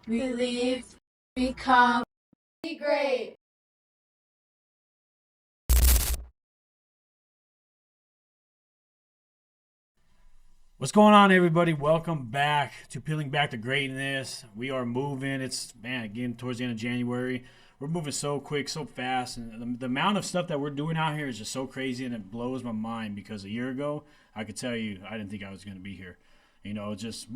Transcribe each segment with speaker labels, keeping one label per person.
Speaker 1: believe, become, be great.
Speaker 2: What's going on, everybody? Welcome back to Peeling Back the Greatness. We are moving. It's, man, getting towards the end of January. We're moving so quick, so fast. And the amount of stuff that we're doing out here is just so crazy, and it blows my mind because a year ago, I could tell you, I didn't think I was going to be here. You know, just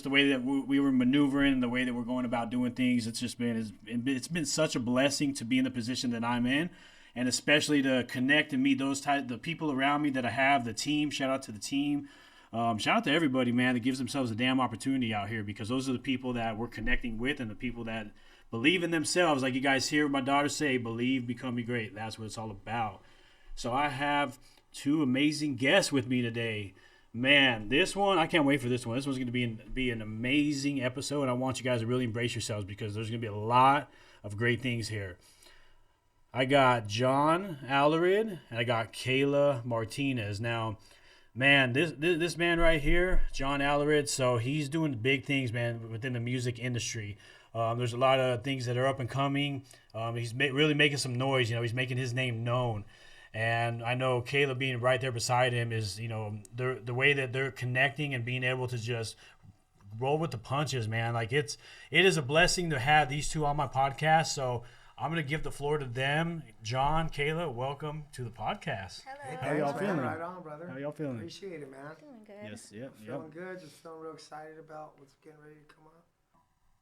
Speaker 2: the way that we were maneuvering, the way that we're going about doing things. It's been such a blessing to be in the position that I'm in, and especially to connect and meet the people around me that I have, the team. Shout out to the team. Shout out to everybody, man, that gives themselves a damn opportunity out here, because those are the people that we're connecting with and the people that believe in themselves. Like you guys hear my daughter say, believe, become, be great. That's what it's all about. So I have two amazing guests with me today. Man, this one, I can't wait for this one. This one's going to be an amazing episode, and I want you guys to really embrace yourselves because there's going to be a lot of great things here. I got John.Alarid and I got Kayla Martinez. Now, man, this man right here, John.Alarid, so he's doing big things, man, within the music industry. There's a lot of things that are up and coming. He's really making some noise. You know, he's making his name known. And I know Kayla being right there beside him is, you know, the way that they're connecting and being able to just roll with the punches, man. Like it is a blessing to have these two on my podcast. So I'm gonna give the floor to them. John, Kayla, welcome to the podcast.
Speaker 3: Hello.
Speaker 2: How y'all feeling?
Speaker 3: Right on, brother.
Speaker 2: How y'all feeling?
Speaker 3: Appreciate it, man.
Speaker 1: Feeling good.
Speaker 2: Yes, yep,
Speaker 3: Feeling good. Just feeling real excited about what's getting ready to come up.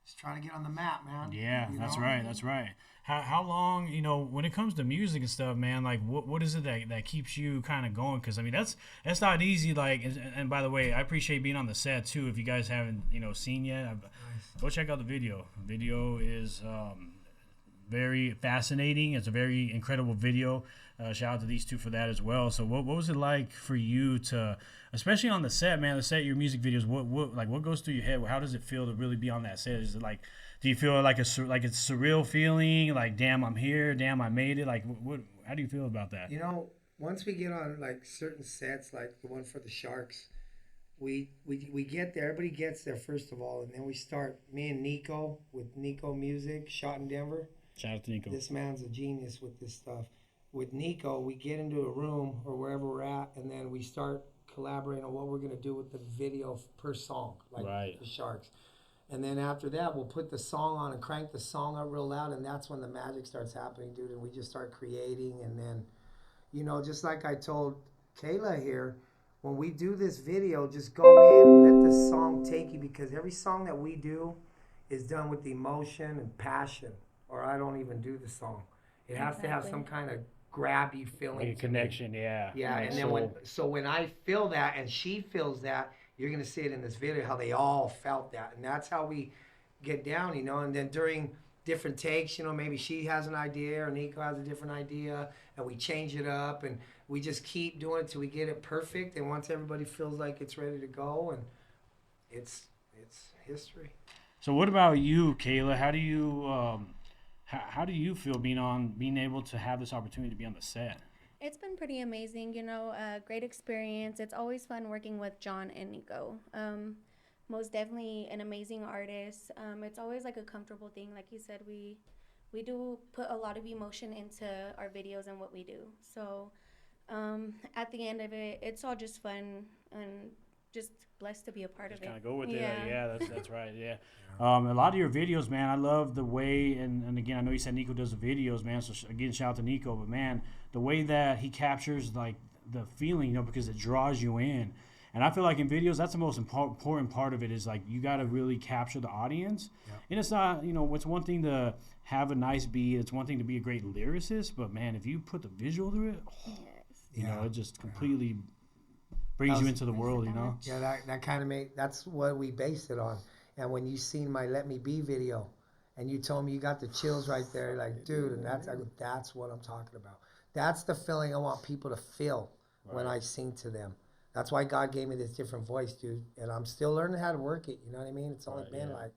Speaker 3: Just trying to get on the map, man.
Speaker 2: Yeah, that's right. That's right. How long, you know, when it comes to music and stuff, man, like what is it that keeps you kind of going? Because I mean, that's not easy. Like, and by the way, I appreciate being on the set too. If you guys haven't, you know, seen yet, go check out the video. Video is very fascinating. It's a very incredible video. Shout out to these two for that as well. So what was it like for you to, especially on the set, man, the set, your music videos, what goes through your head? How does it feel to really be on that set? Is it like, do you feel like it's surreal feeling, like, damn, I'm here, damn, I made it? Like, how do you feel about that?
Speaker 3: You know, once we get on like certain sets, like the one for the Sharks, we get there. Everybody gets there first of all, and then we start. Me and Nico with Nico Music, shot in Denver.
Speaker 2: Shout out to Nico.
Speaker 3: This man's a genius with this stuff. With Nico, we get into a room or wherever we're at, and then we start collaborating on what we're going to do with the video per song, like
Speaker 2: Right.
Speaker 3: the Sharks. And then after that, we'll put the song on and crank the song up real loud, and that's when the magic starts happening, dude. And we just start creating, and then, you know, just like I told Kayla here, when we do this video, just go in, let the song take you, because every song that we do is done with emotion and passion, or I don't even do the song. It has to have some kind of grabby feeling.
Speaker 2: Like a connection, yeah.
Speaker 3: Yeah, and then when I feel that and she feels that, you're gonna see it in this video how they all felt that, and that's how we get down, you know. And then during different takes, you know, maybe she has an idea or Nico has a different idea, and we change it up, and we just keep doing it till we get it perfect. And once everybody feels like it's ready to go, and it's history.
Speaker 2: So what about you, Kayla? How do you feel being able to have this opportunity to be on the set?
Speaker 1: It's been pretty amazing, you know, great experience. It's always fun working with John and Nico. Most definitely an amazing artist. It's always like a comfortable thing. Like you said, we do put a lot of emotion into our videos and what we do. So at the end of it, it's all just fun and just blessed to be a part of it.
Speaker 2: Kind of go with
Speaker 1: Yeah.
Speaker 2: it. Yeah, that's right. Yeah. A lot of your videos, man, I love the way, and again, I know you said Nico does the videos, man. So again, shout out to Nico. But man, the way that he captures like the feeling, you know, because it draws you in. And I feel like in videos, that's the most important part of it is like you got to really capture the audience. Yeah. And it's not, you know, it's one thing to have a nice beat. It's one thing to be a great lyricist. But man, if you put the visual to it, you know, it just completely brings you into the world, you know?
Speaker 3: Yeah, that kind of that's what we based it on. And when you seen my Let Me Be video and you told me you got the chills right there, like, dude, and that's what I'm talking about. That's the feeling I want people to feel when I sing to them. That's why God gave me this different voice, dude. And I'm still learning how to work it, you know what I mean? It's only been like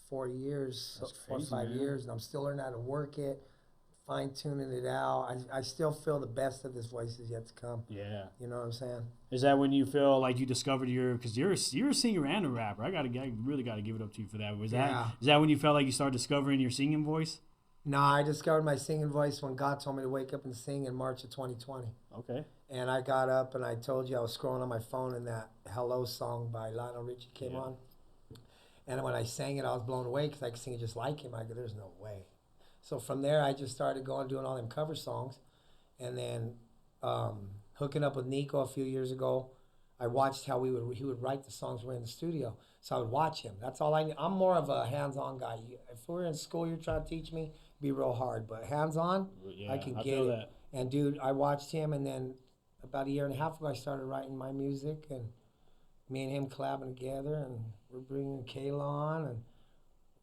Speaker 3: 4 years,
Speaker 2: That's
Speaker 3: 4 or
Speaker 2: crazy,
Speaker 3: 5
Speaker 2: man.
Speaker 3: years, and I'm still learning how to work it, fine tuning it out. I still feel the best of this voice is yet to come.
Speaker 2: Yeah.
Speaker 3: You know what I'm saying?
Speaker 2: Is that when you feel like you discovered because you're a singer and a rapper? I really gotta give it up to you for that. Is that when you felt like you started discovering your singing voice?
Speaker 3: No, I discovered my singing voice when God told me to wake up and sing in March of 2020.
Speaker 2: Okay.
Speaker 3: And I got up and I told you I was scrolling on my phone and that Hello song by Lionel Richie came on. And when I sang it, I was blown away because I could sing it just like him. I go, there's no way. So from there, I just started doing all them cover songs. And then hooking up with Nico a few years ago, I watched how he would write the songs when we were in the studio. So I would watch him. That's all I need. I'm more of a hands-on guy. If we're in school, you're trying to teach me, be real hard. But hands-on, I can get it. That. And dude, I watched him, and then about a year and a half ago, I started writing my music, and me and him collabing together, and we're bringing Kayla on, and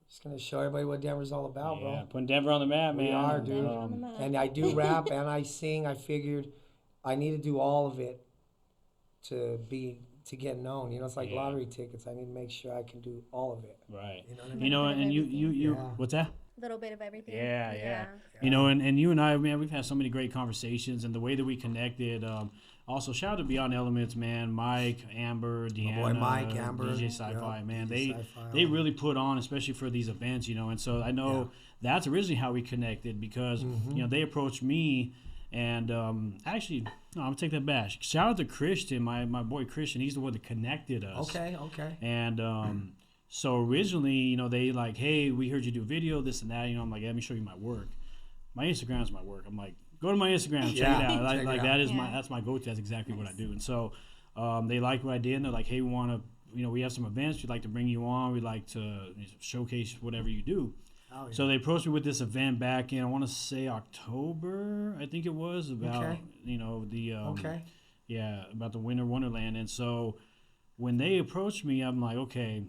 Speaker 3: just gonna show everybody what Denver's all about, bro.
Speaker 2: Putting Denver on the map, man.
Speaker 3: We are, dude. And I do rap and I sing. I figured I need to do all of it to get known. You know, it's like lottery tickets. I need to make sure I can do all of it.
Speaker 2: Right.
Speaker 3: You know what I mean?
Speaker 2: You know, and you what's that?
Speaker 1: A little bit of everything.
Speaker 2: Yeah. You know, and you and I, man, we've had so many great conversations, and the way that we connected. Also, shout out to Beyond Elements, man. Mike, Amber, Deanna,
Speaker 3: my boy Mike, Amber,
Speaker 2: DJ Sci-Fi, man. They
Speaker 3: Sci-Fi,
Speaker 2: really put on, especially for these events, you know. And so I know that's originally how we connected because you know they approached me, and actually, no, I'm gonna take that back. Shout out to Christian, my boy Christian. He's the one that connected us.
Speaker 3: Okay.
Speaker 2: And so originally, you know, they like, hey, we heard you do video, this and that. You know, I'm like, let me show you my work. My Instagram is my work. I'm like, go to my Instagram, check it out. That's my go-to. That's exactly what I do. And so they liked what I did, and they're like, hey, we want to, you know, we have some events. We'd like to bring you on. We'd like to showcase whatever you do. Oh, yeah. So they approached me with this event back in, I want to say October, I think it was, about, you know, the about the Winter Wonderland. And so when they approached me, I'm like, okay,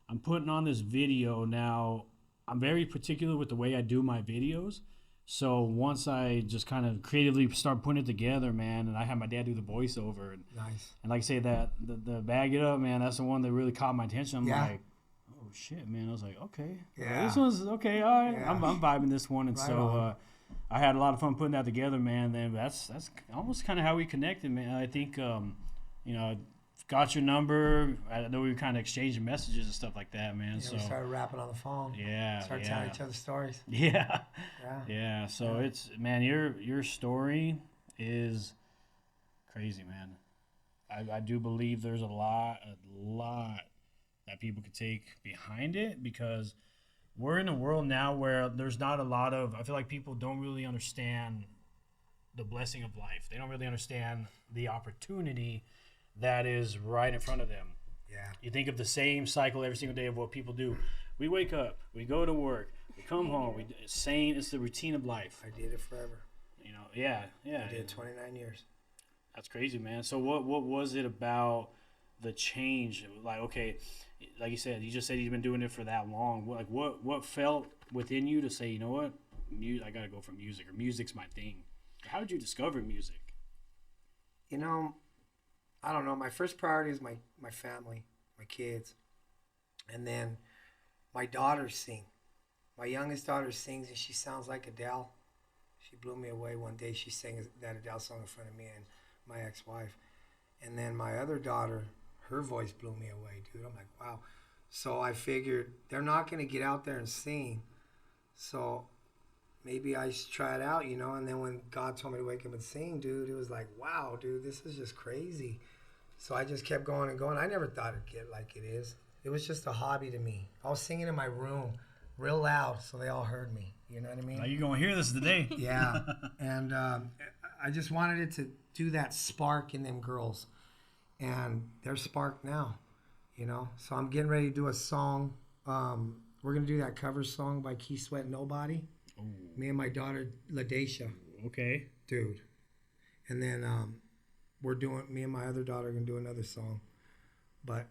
Speaker 2: I'm putting on this video now. I'm very particular with the way I do my videos. So once I just kind of creatively start putting it together, man, and I had my dad do the voiceover. And,
Speaker 3: nice. And
Speaker 2: like I say, that the Bag It Up, man, that's the one that really caught my attention. I'm like, oh shit, man. I was like, okay, this one's okay. All right, I'm vibing this one, and I had a lot of fun putting that together, man. Then that's almost kind of how we connected, man. I think you know, got your number. I know we kind of exchanged messages and stuff like that, man.
Speaker 3: Yeah, so we started rapping on the phone. Started telling each other stories.
Speaker 2: Yeah. So it's, man, your story is crazy, man. I do believe there's a lot that people could take behind it, because we're in a world now where there's not a lot of, I feel like people don't really understand the blessing of life. They don't really understand the opportunity that is right in front of them. Yeah. You think of the same cycle every single day of what people do. We wake up, we go to work, we come home, it's the routine of life.
Speaker 3: I did it forever.
Speaker 2: You know, yeah.
Speaker 3: I did 29 years.
Speaker 2: That's crazy, man. So what was it about the change? Like, okay, like you said, you just said you've been doing it for that long. Like, what felt within you to say, you know what, I got to go for music, or music's my thing? How did you discover music?
Speaker 3: You know, I don't know. My first priority is my family, my kids. And then my daughters sing. My youngest daughter sings, and she sounds like Adele. She blew me away one day. She sang that Adele song in front of me and my ex-wife. And then my other daughter, her voice blew me away, dude. I'm like, wow. So I figured they're not going to get out there and sing. So maybe I should try it out, you know. And then when God told me to wake up and sing, dude, it was like, wow, dude, this is just crazy. So I just kept going and going. I never thought it'd get like it is. It was just a hobby to me. I was singing in my room real loud so they all heard me. You know what I mean?
Speaker 2: Are you going to hear this today?
Speaker 3: Yeah. And I just wanted it to do that spark in them girls. And they're sparked now, you know. So I'm getting ready to do a song. We're going to do that cover song by Key Sweat, Nobody. Ooh. Me and my daughter, LaDacia.
Speaker 2: Okay.
Speaker 3: Dude. And then me and my other daughter are going to do another song. But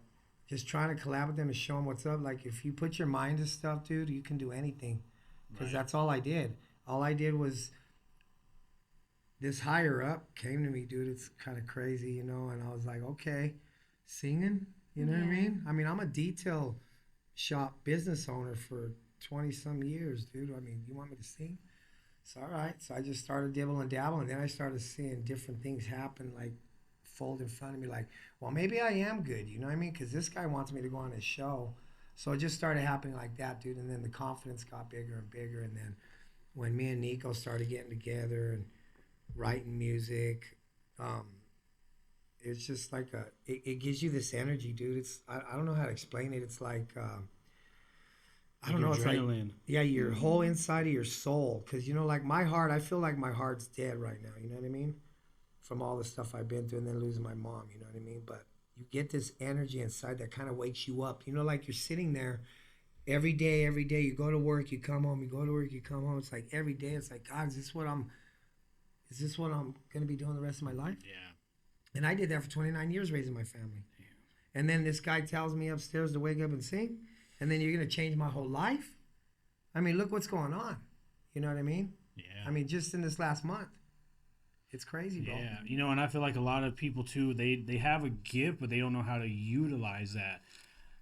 Speaker 3: just trying to collab with them and show them what's up. Like, if you put your mind to stuff, dude, you can do anything. Because that's all I did. All I did was, this higher up came to me, dude. It's kind of crazy, you know. And I was like, okay, singing, you know what I mean? I mean, I'm a detail shop business owner for 20-some years, dude. I mean, you want me to sing? It's all right. So I just started dibbling and dabbling. Then I started seeing different things happen, like fold in front of me. Like, well, maybe I am good. You know what I mean? Because this guy wants me to go on his show. So it just started happening like that, dude. And then the confidence got bigger and bigger. And then when me and Nico started getting together and writing music, um, it's just like it gives you this energy, dude. I don't know how to explain it. It's like, I don't know. It's like,
Speaker 2: adrenaline.
Speaker 3: yeah, your whole inside of your soul. Because, you know, like my heart, I feel like my heart's dead right now. You know what I mean? From all the stuff I've been through and then losing my mom. You know what I mean? But you get this energy inside that kind of wakes you up. You know, like you're sitting there every day, every day. You go to work, you come home, you go to work, you come home. It's like every day. It's like, God, is this what I'm going to be doing the rest of my life?
Speaker 2: Yeah.
Speaker 3: And I did that for 29 years raising my family. Yeah. And then this guy tells me upstairs to wake up and sing. And then you're going to change my whole life? I mean, look what's going on. You know what I mean?
Speaker 2: Yeah.
Speaker 3: I mean, just in this last month. It's crazy, bro.
Speaker 2: Yeah. You know, and I feel like a lot of people, too, they have a gift, but they don't know how to utilize that.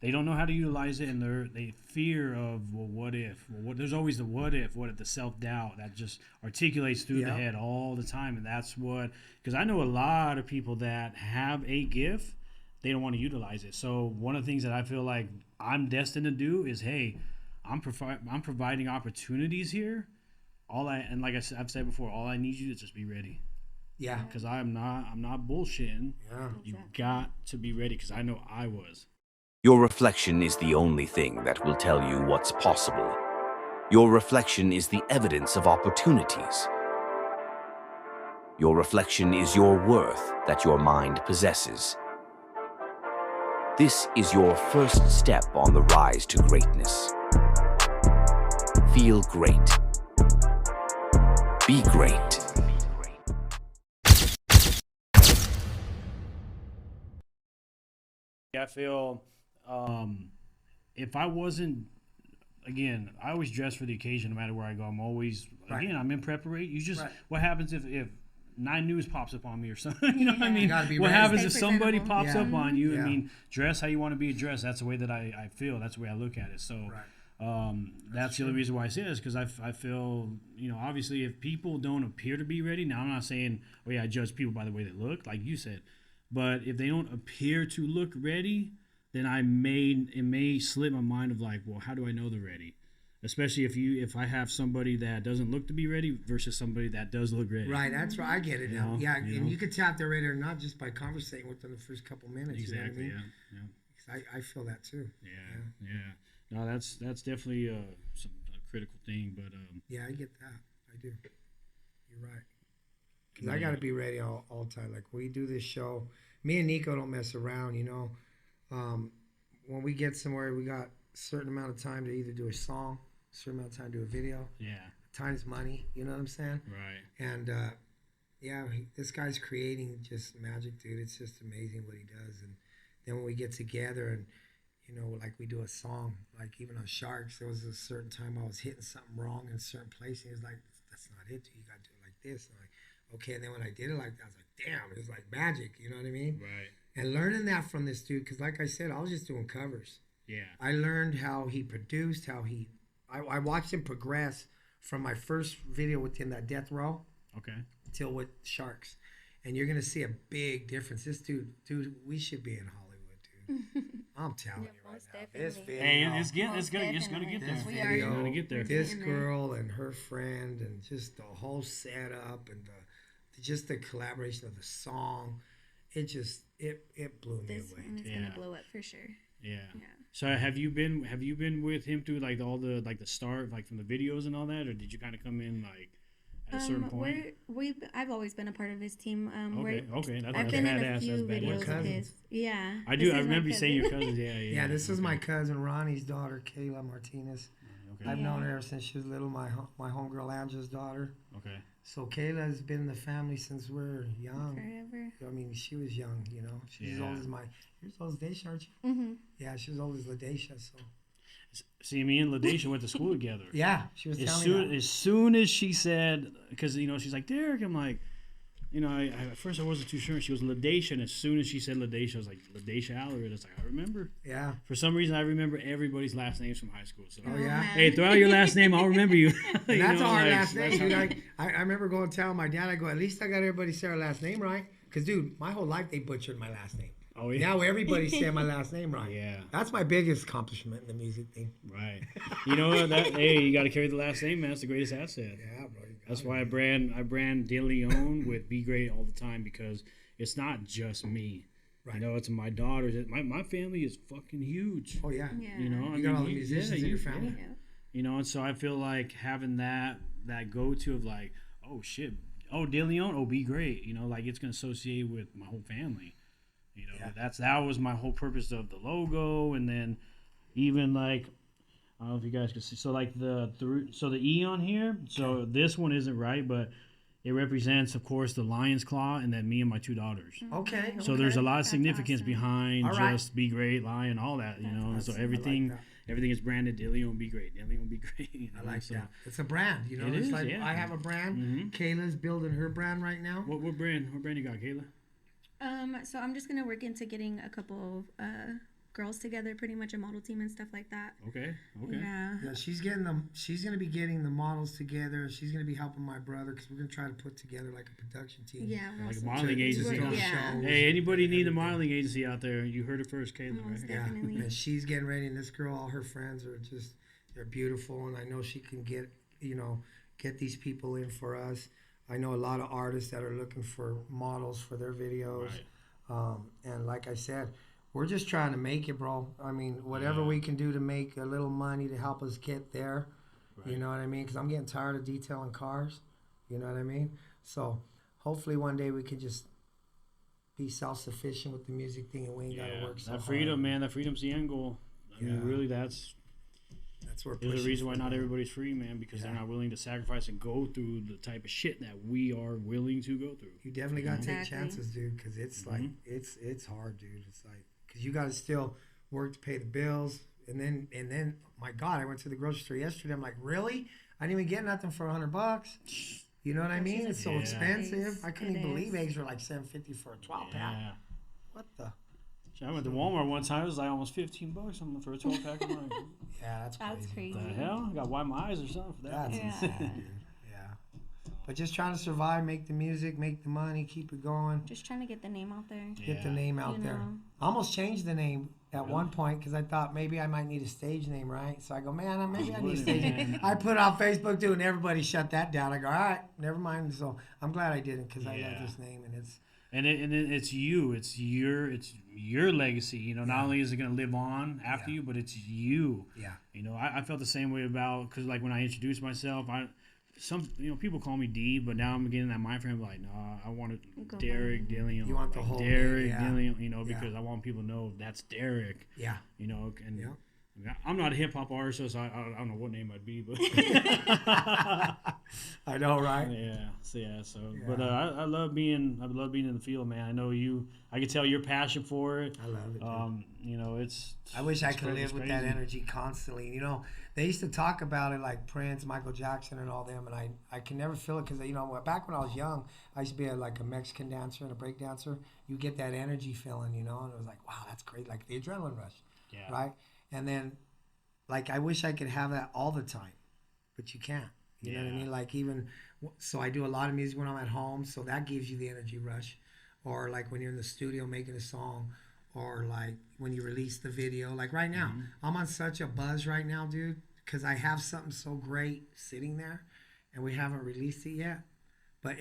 Speaker 2: They don't know how to utilize it, and they fear of, well, what if? Well, there's always the what if, the self-doubt that just articulates through the head all the time. And that's what, because I know a lot of people that have a gift, they don't want to utilize it. So one of the things that I feel like I'm destined to do is, hey, I'm providing opportunities here. And like I've said before, all I need you to just be ready.
Speaker 3: Yeah.
Speaker 2: Because I'm not bullshitting.
Speaker 3: Yeah.
Speaker 2: You got to be ready, because I know I was.
Speaker 4: Your reflection is the only thing that will tell you what's possible. Your reflection is the evidence of opportunities. Your reflection is your worth that your mind possesses. This is your first step on the rise to greatness. Feel great. Be great.
Speaker 2: I feel if I wasn't, again, I always dress for the occasion no matter where I go. I'm always, again, I'm in preparation. You just, what happens if 9 News pops up on me or something? You know what I mean? What happens if somebody pops up on you? I mean, dress how you want to be dressed. That's the way that I feel. That's the way I look at it. So that's the other reason why I say this, because I feel, you know, obviously if people don't appear to be ready, now I'm not saying, oh yeah, I judge people by the way they look, like you said. But if they don't appear to look ready, then it may slip my mind of like, well, how do I know they're ready? Especially if I have somebody that doesn't look to be ready versus somebody that does look ready.
Speaker 3: Right, that's right. I get it now. Yeah,
Speaker 2: you
Speaker 3: and
Speaker 2: know?
Speaker 3: you can tell if they're ready or not just by conversating with them the first couple minutes.
Speaker 2: Exactly.
Speaker 3: You know what I mean?
Speaker 2: Yeah.
Speaker 3: I feel that too.
Speaker 2: Yeah. No, that's definitely a critical thing. But
Speaker 3: yeah, I get that. I do. You're right. Because I got to be ready all the time. Like we do this show. Me and Nico don't mess around, you know. When we get somewhere, we got a certain amount of time to either do a song, a certain amount of time to do a video.
Speaker 2: Yeah.
Speaker 3: Time is money, you know what I'm saying?
Speaker 2: Right.
Speaker 3: And yeah, this guy's creating just magic, dude. It's just amazing what he does. And then when we get together and, you know, like we do a song, like even on Sharks, there was a certain time I was hitting something wrong in a certain place. And he was like, that's not it, dude. You got to do it like this. And I'm like, okay. And then when I did it like that, I was like, damn, it was like magic. You know what I mean?
Speaker 2: Right.
Speaker 3: And learning that from this dude, because like I said, I was just doing covers.
Speaker 2: Yeah.
Speaker 3: I learned how he produced, I watched him progress from my first video with him, that Death Row.
Speaker 2: Okay.
Speaker 3: Till with Sharks. And you're going to see a big difference. This dude, we should be in Hollywood, dude. I'm telling you right now. This video.
Speaker 2: Hey, it's gonna get there.
Speaker 3: This
Speaker 2: It's gonna get there.
Speaker 3: This girl and her friend and just the whole setup and just the collaboration of the song, it blew me
Speaker 1: This
Speaker 3: away.
Speaker 1: one is gonna blow up for sure.
Speaker 2: Yeah. So have you been with him through like all the like the start, like from the videos and all that, or did you kind of come in like at a certain point?
Speaker 1: I've always been a part of his team.
Speaker 2: Okay, that's
Speaker 1: I've been in a
Speaker 2: badass.
Speaker 1: few
Speaker 2: That's
Speaker 1: videos
Speaker 2: badass.
Speaker 1: of his. Yeah.
Speaker 2: I do. I remember you saying your cousins. Yeah.
Speaker 3: Yeah, this is my cousin Ronnie's daughter, Kayla Martinez.
Speaker 2: Okay.
Speaker 3: I've known her ever since she was little. My homegirl Angela's daughter.
Speaker 2: Okay.
Speaker 3: So Kayla has been in the family since we're young.
Speaker 1: Forever.
Speaker 3: I mean, she was young, you know. She's as old as you're as old as Daisha, aren't you?
Speaker 1: Mm-hmm.
Speaker 3: Yeah, she's as old as LaDaisha, so.
Speaker 2: See, me and LaDaisha went to school together.
Speaker 3: Yeah, she was telling me that.
Speaker 2: As soon as she said, because, you know, she's like, Derek, I'm like, you know, at first I wasn't too sure. She was LaDacia, and as soon as she said LaDacia, I was like, LaDacia.Alarid. I was like, I remember.
Speaker 3: Yeah.
Speaker 2: For some reason, I remember everybody's last names from high school. So,
Speaker 3: Oh, yeah?
Speaker 2: hey, throw out your last name. I'll remember you.
Speaker 3: And that's a hard
Speaker 2: like,
Speaker 3: last name, dude. I remember going to tell my dad, I go, at least I got everybody say our last name right. Because, dude, my whole life they butchered my last name.
Speaker 2: Oh, yeah.
Speaker 3: Now everybody's saying my last name right.
Speaker 2: Yeah.
Speaker 3: That's my biggest accomplishment in the music thing.
Speaker 2: Right. You know what? Hey, you got to carry the last name, man. That's the greatest asset.
Speaker 3: Yeah, bro.
Speaker 2: That's why I brand De Leon with Be Great all the time, because it's not just me.
Speaker 3: Right.
Speaker 2: You know, it's my daughters. My family is fucking huge.
Speaker 3: Oh, yeah.
Speaker 1: Yeah.
Speaker 2: You know,
Speaker 3: You got all the musicians in your family.
Speaker 1: Yeah.
Speaker 2: You know, and so I feel like having that go-to of like, oh shit, oh De Leon, oh Be Great. You know, like it's gonna associate with my whole family. You know, that was my whole purpose of the logo, and then even like, I don't know if you guys can see. So like the E on here. So this one isn't right, but it represents, of course, the lion's claw, and then me and my two daughters.
Speaker 3: Okay.
Speaker 2: So there's a lot of
Speaker 1: That's
Speaker 2: significance
Speaker 1: awesome.
Speaker 2: behind
Speaker 3: All right.
Speaker 2: just Be Great, Lion, all that. You know, and so
Speaker 3: awesome. I
Speaker 2: everything
Speaker 3: like
Speaker 2: everything is branded De Leon, Be Great, De Leon, Be Great. You know?
Speaker 3: I like
Speaker 2: So
Speaker 3: that. It's a brand, you know.
Speaker 2: It
Speaker 3: It's
Speaker 2: is,
Speaker 3: like
Speaker 2: yeah.
Speaker 3: I have a brand.
Speaker 2: Mhm.
Speaker 3: Kayla's building her brand right now.
Speaker 2: What brand you got, Kayla?
Speaker 1: So I'm just gonna work into getting a couple of girls together, pretty much a model team and stuff like that.
Speaker 2: Okay.
Speaker 1: Yeah.
Speaker 3: Yeah, she's gonna be getting the models together. She's gonna be helping my brother because we're gonna try to put together like a production team.
Speaker 1: Yeah. we're
Speaker 2: Like a
Speaker 1: also-
Speaker 2: modeling
Speaker 3: To
Speaker 2: agency.
Speaker 3: do
Speaker 1: Yeah.
Speaker 3: shows
Speaker 2: Hey, anybody
Speaker 3: and
Speaker 2: need a
Speaker 3: everything.
Speaker 2: modeling agency out there? You heard it first, Kayla,
Speaker 1: Most
Speaker 2: right?
Speaker 3: Yeah,
Speaker 1: Definitely.
Speaker 3: and she's getting ready. And this girl, all her friends are just, they're beautiful, and I know she can get these people in for us. I know a lot of artists that are looking for models for their videos.
Speaker 2: Right.
Speaker 3: And like I said, we're just trying to make it, bro. I mean, whatever
Speaker 2: Yeah.
Speaker 3: we can do to make a little money to help us get there. You
Speaker 2: Right.
Speaker 3: know what I mean? Because I'm getting tired of detailing cars. You know what I mean? So hopefully one day we can just be self-sufficient with the music thing, and we ain't got to
Speaker 2: Yeah,
Speaker 3: work so
Speaker 2: that
Speaker 3: hard.
Speaker 2: freedom, man. That freedom's the end goal. I mean,
Speaker 3: Yeah.
Speaker 2: really, that's
Speaker 3: That's where
Speaker 2: there's a reason why not everybody's free, man, because they're
Speaker 3: Yeah.
Speaker 2: not willing to sacrifice and go through the type of shit that we are willing to go through.
Speaker 3: You definitely got to take
Speaker 1: Exactly.
Speaker 3: chances, dude, because it's
Speaker 2: Mm-hmm.
Speaker 3: like it's hard, dude. It's like because you got to still work to pay the bills, and then my God, I went to the grocery store yesterday. I'm like, really? I didn't even get nothing for $100. You know what I mean? It's so
Speaker 2: Yeah.
Speaker 3: expensive. I couldn't
Speaker 1: It
Speaker 3: even believe
Speaker 1: is.
Speaker 3: eggs were like $7.50 for a 12-pack.
Speaker 2: Yeah.
Speaker 3: What the?
Speaker 2: Shit, I went to Walmart one time. It was like almost $15 for a 12-pack. I'm like,
Speaker 3: Yeah, that's crazy.
Speaker 1: That's crazy.
Speaker 2: what the hell? I got to wipe my eyes or something for that.
Speaker 3: That's
Speaker 1: Yeah.
Speaker 3: insane, dude. Yeah. But just trying to survive, make the music, make the money, keep it going,
Speaker 1: Just trying to get the name out there.
Speaker 3: get the name out
Speaker 1: You
Speaker 3: there.
Speaker 1: know.
Speaker 3: I almost changed the name at one point because I thought maybe I might need a stage name, right? So I go, man, maybe I need a stage name. I put it on Facebook too, and everybody shut that down. I go, all right, never mind. So I'm glad I didn't because I
Speaker 2: Yeah.
Speaker 3: love this name, and it's
Speaker 2: It's you. It's your legacy. You know, not only is it going to live on after
Speaker 3: Yeah.
Speaker 2: you, but it's you.
Speaker 3: yeah,
Speaker 2: You know, I felt the same way about, because like when I introduced myself, people call me D, but now I'm getting that mind frame like, no, I want it
Speaker 1: Go
Speaker 2: Derek
Speaker 1: by.
Speaker 2: Dillion.
Speaker 3: You want the
Speaker 2: like
Speaker 3: whole
Speaker 2: Derek
Speaker 3: name, yeah.
Speaker 2: Dillion, you know,
Speaker 3: Yeah.
Speaker 2: because I want people to know that's Derek.
Speaker 3: yeah.
Speaker 2: You know, and
Speaker 3: Yeah.
Speaker 2: I mean, I'm not a hip hop artist, so I don't know what name I'd be, but
Speaker 3: I know, right?
Speaker 2: But I love being in the field, man. I know you. I can tell your passion for it.
Speaker 3: I love it. Dude.
Speaker 2: You know, it's.
Speaker 3: I wish I
Speaker 2: it's
Speaker 3: could
Speaker 2: cra-
Speaker 3: live
Speaker 2: it's
Speaker 3: with that
Speaker 2: crazy.
Speaker 3: energy constantly. You know, they used to talk about it like Prince, Michael Jackson, and all them, and I can never feel it because, you know, back when I was young, I used to be like a Mexican dancer and a break dancer. You get that energy feeling, you know, and it was like, wow, that's great, like the adrenaline rush,
Speaker 2: Yeah.
Speaker 3: right? And then, like, I wish I could have that all the time, but you can't. You know what I
Speaker 2: Yeah.
Speaker 3: mean? Like so I do a lot of music when I'm at home, so that gives you the energy rush. Or like when you're in the studio making a song, or like when you release the video. Like right now, I'm on such a buzz right now, dude, because I have something so great sitting there, and we haven't released it yet. But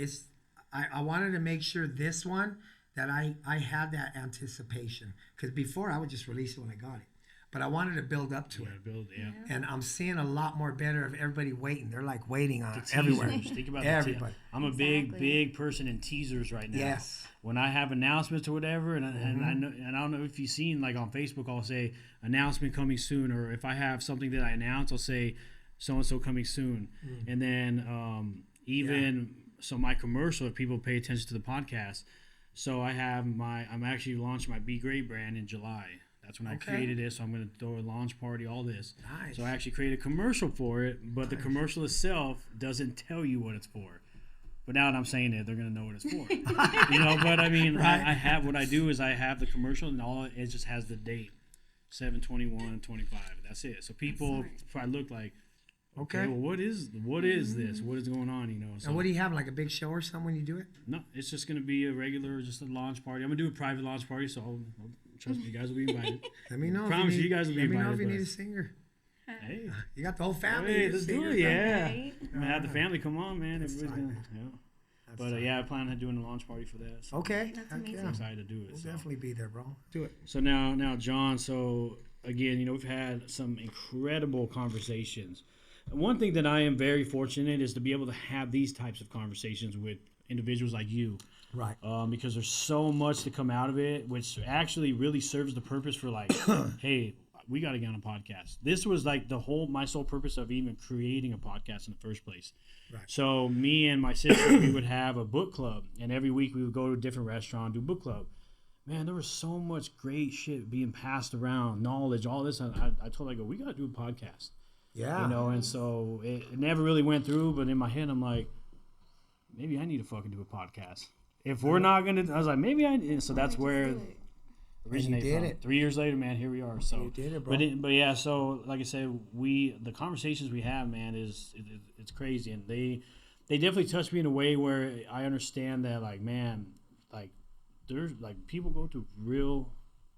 Speaker 3: I wanted to make sure this one that I had that anticipation, because before I would just release it when I got it. But I wanted to build up to it.
Speaker 2: Yeah.
Speaker 3: And I'm seeing a lot more better of everybody waiting. They're like waiting on
Speaker 2: Teasers.
Speaker 3: everywhere.
Speaker 2: Think about
Speaker 3: Everybody.
Speaker 2: I'm a
Speaker 1: Exactly.
Speaker 2: big person in teasers right now.
Speaker 3: Yes.
Speaker 2: When I have announcements or whatever, and I know, and I don't know if you've seen, like on Facebook, I'll say announcement coming soon, or if I have something that I announce, I'll say so and so coming soon, and then so my commercial, if people pay attention to the podcast, so I'm actually launching my Be Great brand in July. That's when I created it, so I'm going to throw a launch party, all this.
Speaker 3: Nice.
Speaker 2: So I actually created a commercial for it, but the commercial itself doesn't tell you what it's for. But now that I'm saying it, they're gonna know what it's for. But I mean,
Speaker 3: Right.
Speaker 2: I have what I do is I have the commercial, and all it just has the date, 7/21/25. That's it. So people probably look like, okay, well, what is this? What is going on? So
Speaker 3: And what do you have, like a big show or something when you do it?
Speaker 2: no, it's just gonna be a regular, just a launch party. I'm gonna do a private launch party, so trust me, you guys will be invited.
Speaker 3: Let me know.
Speaker 2: Promise you guys will be
Speaker 3: Let me know if
Speaker 2: invited,
Speaker 3: you need
Speaker 2: but-
Speaker 3: a singer.
Speaker 2: Hey,
Speaker 3: You got the whole family.
Speaker 2: hey,
Speaker 3: You're
Speaker 2: let's do
Speaker 3: singers,
Speaker 2: it.
Speaker 3: man.
Speaker 2: Yeah,
Speaker 1: Right?
Speaker 2: I'm gonna have the family come on, man.
Speaker 3: That's
Speaker 2: Everybody's
Speaker 3: tight,
Speaker 2: gonna,
Speaker 3: man.
Speaker 2: yeah.
Speaker 3: That's
Speaker 2: But
Speaker 3: tight.
Speaker 2: yeah, I plan on doing a launch party for that. So
Speaker 3: Okay.
Speaker 1: That's
Speaker 3: Heck
Speaker 1: amazing.
Speaker 2: I'm excited to do it.
Speaker 3: We'll
Speaker 2: so.
Speaker 3: definitely be there, bro. Do it.
Speaker 2: So now, John. So again, we've had some incredible conversations. One thing that I am very fortunate is to be able to have these types of conversations with individuals like you,
Speaker 3: Right.
Speaker 2: because there's so much to come out of it, which actually really serves the purpose for like, hey, we got to get on a podcast. This was like my sole purpose of even creating a podcast in the first place.
Speaker 3: Right.
Speaker 2: So me and my sister, we would have a book club, and every week we would go to a different restaurant, do book club. Man, there was so much great shit being passed around, knowledge, all this. I told her, I go, we got to do a podcast.
Speaker 3: Yeah.
Speaker 2: And so it never really went through, but in my head, I'm like, maybe I need to fucking do a podcast. If we're not going to, I was like, maybe so that's where it originated
Speaker 3: did
Speaker 2: from.
Speaker 3: it.
Speaker 2: 3 years later, man, here we are. So
Speaker 3: You did it, bro.
Speaker 2: But yeah, so like I said, the conversations we have, man, it's crazy. And they definitely touch me in a way where I understand that, like, man, like, there's, like, people go through real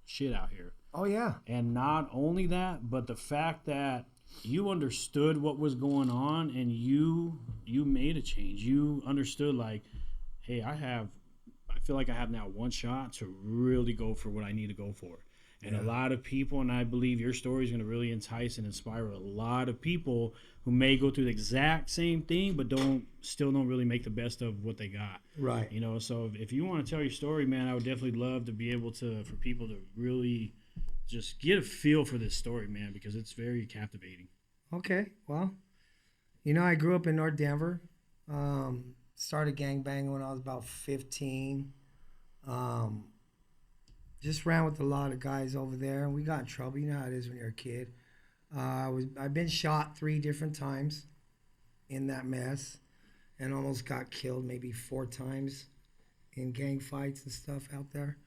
Speaker 2: shit out here.
Speaker 3: Oh, yeah.
Speaker 2: And not only that, but the fact that you understood what was going on and you made a change. You understood, like, hey, I feel like I have now one shot to really go for what I need to go for. And a lot of people, and I believe your story is going to really entice and inspire a lot of people who may go through the exact same thing, but still don't really make the best of what they got.
Speaker 3: Right.
Speaker 2: So if you want to tell your story, man, I would definitely love to be able for people to really just get a feel for this story, man, because it's very captivating.
Speaker 3: Okay. Well, I grew up in North Denver. Started gangbanging when I was about 15. Just ran with a lot of guys over there, and we got in trouble. You know how it is when you're a kid. I've been shot 3 different times in that mess, and almost got killed maybe 4 times in gang fights and stuff out there.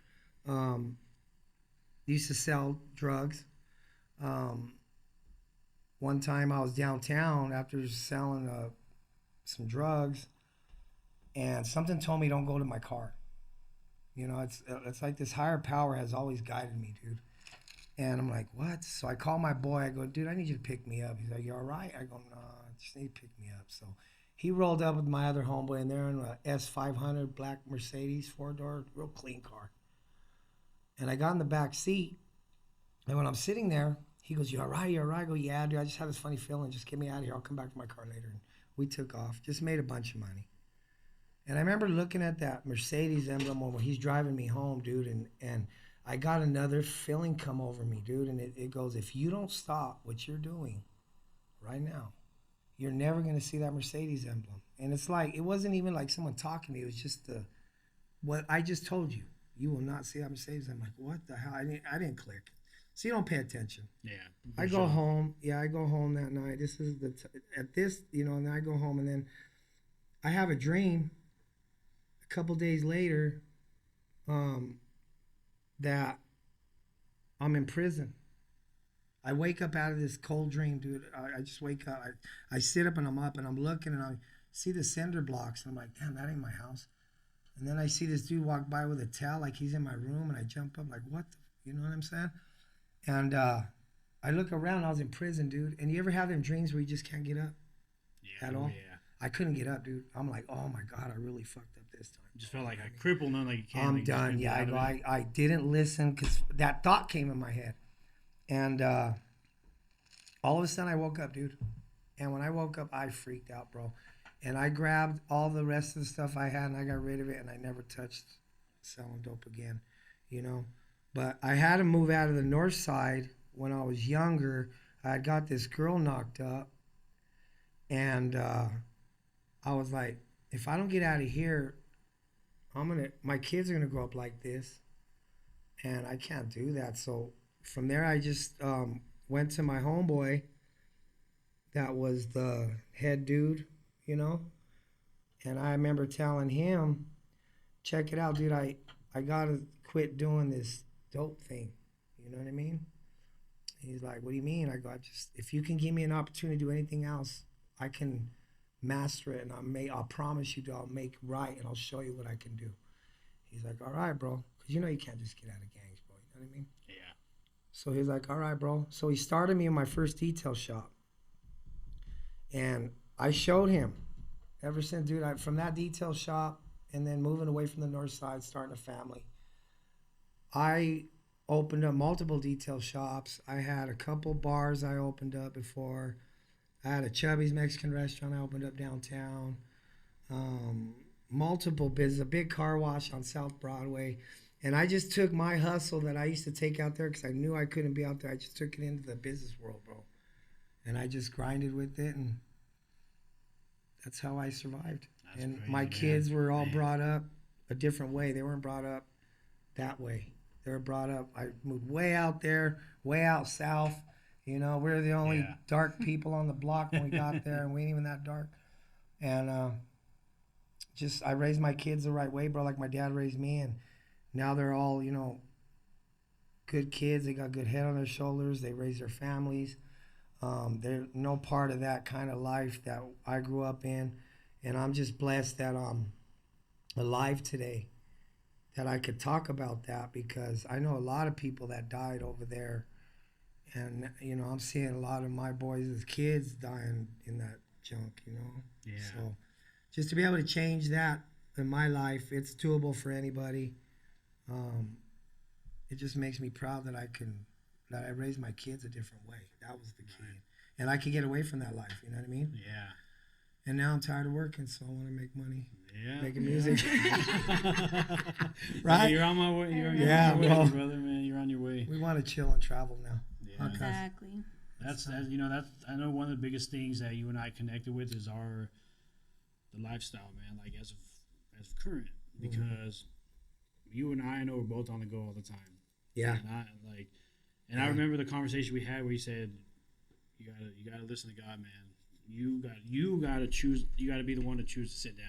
Speaker 3: Used to sell drugs. One time I was downtown after selling some drugs, and something told me don't go to my car. It's like this higher power has always guided me, dude. And I'm like, what? So I call my boy. I go, dude, I need you to pick me up. He's like, you all right? I go, no, I just need to pick me up. So he rolled up with my other homeboy in there in a S500 black Mercedes 4-door, real clean car. And I got in the back seat. And when I'm sitting there, he goes, you all right? You all right? I go, yeah, dude, I just had this funny feeling. Just get me out of here. I'll come back to my car later. And we took off. Just made a bunch of money. And I remember looking at that Mercedes emblem when he's driving me home, dude, and I got another feeling come over me, dude, and it goes, if you don't stop what you're doing right now, you're never going to see that Mercedes emblem. And it's like, it wasn't even like someone talking to me. It was just what I just told you. You will not see that Mercedes. I'm like, what the hell? I didn't click. So you don't pay attention.
Speaker 2: Yeah.
Speaker 3: I go home. Yeah, I go home that night. This is and then I go home, and then I have a dream a couple days later that I'm in prison. I wake up out of this cold dream, dude. I just wake up. I sit up and I'm up and I'm looking and I see the cinder blocks. And I'm like, damn, that ain't my house. And then I see this dude walk by with a towel like he's in my room, and I jump up like, what the, you know what I'm saying? And I look around. I was in prison, dude. And you ever have them dreams where you just can't get up at all?
Speaker 2: Yeah.
Speaker 3: I couldn't get up, dude. I'm like, oh my God, I really fucked up this time.
Speaker 2: Just felt like I crippled, not like you can't.
Speaker 3: I'm
Speaker 2: like, you just
Speaker 3: done.
Speaker 2: couldn't
Speaker 3: Yeah,
Speaker 2: get out of it.
Speaker 3: I didn't listen because that thought came in my head. And all of a sudden I woke up, dude. And when I woke up, I freaked out, bro. And I grabbed all the rest of the stuff I had and I got rid of it, and I never touched selling dope again, But I had to move out of the north side when I was younger. I had got this girl knocked up, and I was like, if I don't get out of here, my kids are gonna grow up like this, and I can't do that. So from there, I just went to my homeboy. That was the head dude, And I remember telling him, check it out, dude, I got to quit doing this dope thing. You know what I mean? He's like, what do you mean? I go, if you can give me an opportunity to do anything else, I can master it, and I'll promise you, I'll make right, and I'll show you what I can do. He's like, all right, bro, because you know you can't just get out of gangs, bro. You know what I mean?
Speaker 2: Yeah.
Speaker 3: So he's like, all right, bro. So he started me in my first detail shop, and I showed him. Ever since, dude, from that detail shop, and then moving away from the north side, starting a family, I opened up multiple detail shops. I had a couple bars I opened up before. I had a Chubby's Mexican restaurant I opened up downtown. Multiple business, a big car wash on South Broadway. And I just took my hustle that I used to take out there because I knew I couldn't be out there. I just took it into the business world, bro. And I just grinded with it, and that's how I survived.
Speaker 2: That's
Speaker 3: and
Speaker 2: crazy,
Speaker 3: my
Speaker 2: man.
Speaker 3: kids were all brought up a different way. They weren't brought up that way. They were brought up, I moved way out there, way out south. You know, we're the only dark people on the block when we got there, and we ain't even that dark. And I raised my kids the right way, bro, like my dad raised me. And now they're all, you know, good kids. They got good head on their shoulders. They raise their families. They're no part of that kind of life that I grew up in. And I'm just blessed that I'm alive today, that I could talk about that, because I know a lot of people that died over there. And, you know, I'm seeing a lot of my boys as kids dying in that junk, you know?
Speaker 2: Yeah.
Speaker 3: So just to be able to change that in my life, it's doable for anybody. It just makes me proud that I raised my kids a different way. That was the key. Right. And I could get away from that life, you know what I mean?
Speaker 2: Yeah.
Speaker 3: And now I'm tired of working, so I want to make money.
Speaker 2: Yeah.
Speaker 3: Making music.
Speaker 2: Right? You're on my way. You're on your way, brother, man. You're on your way.
Speaker 3: We want to chill and travel now.
Speaker 2: Yeah.
Speaker 1: Exactly.
Speaker 2: That's you know, that's, I know one of the biggest things that you and I connected with is the lifestyle, man. Like as of current, because you and I know we're both on the go all the time.
Speaker 3: Yeah.
Speaker 2: And I remember the conversation we had where you said, you gotta listen to God, man. You gotta choose. You gotta be the one to choose to sit down.